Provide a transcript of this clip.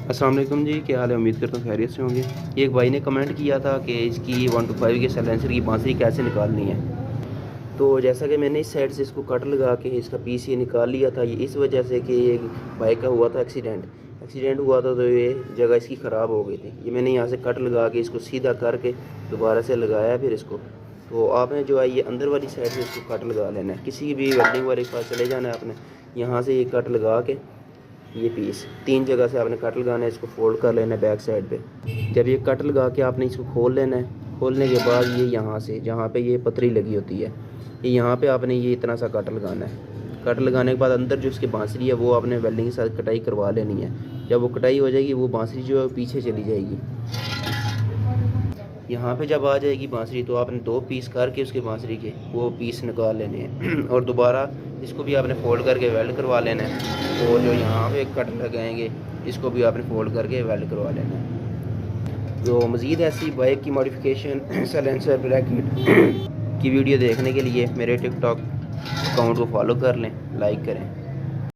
अस्सलाम वालेकुम जी, क्या हाल है। उम्मीद करता हूँ खैरियत से होंगे। एक भाई ने कमेंट किया था कि इसकी 125 के साइलेंसर की बांसुरी कैसे निकालनी है। तो जैसा कि मैंने इस साइड से इसको कट लगा के इसका पीस ये निकाल लिया था। ये इस वजह से कि ये बाइक का हुआ था एक्सीडेंट हुआ था, तो ये जगह इसकी ख़राब हो गई थी। ये मैंने यहाँ से कट लगा के इसको सीधा करके दोबारा से लगाया फिर इसको। तो आपने जो है ये अंदर वाली साइड से इसको कट लगा लेना है। किसी भी वेल्डिंग वाले के पास चले जाना है आपने, यहाँ से ये कट लगा के ये पीस 3 जगह से आपने कट लगाना है। इसको फोल्ड कर लेना है बैक साइड पे। जब ये कट लगा के आपने इसको खोल लेना है। खोलने के बाद ये यहाँ से जहाँ पे ये पतरी लगी होती है, ये यहाँ पे आपने ये इतना सा कट लगाना है। कट लगाने के बाद अंदर जो इसकी बांसुरी है वो आपने वेल्डिंग के साथ कटाई करवा लेनी है। जब वो कटाई हो जाएगी वो बांसुरी जो है पीछे चली जाएगी। यहाँ पे जब आ जाएगी बांसुरी तो आपने 2 पीस करके उसके बांसुरी के वो पीस निकाल लेने हैं और दोबारा इसको भी आपने फोल्ड करके वेल्ड करवा लेना है। तो जो यहाँ पे कट लगाएंगे इसको भी आपने फोल्ड करके वेल्ड करवा लेना है। तो मज़ीद ऐसी बाइक की मॉडिफिकेशन साइलेंसर ब्रैकेट की वीडियो देखने के लिए मेरे टिकटॉक अकाउंट को फॉलो कर लें, लाइक करें।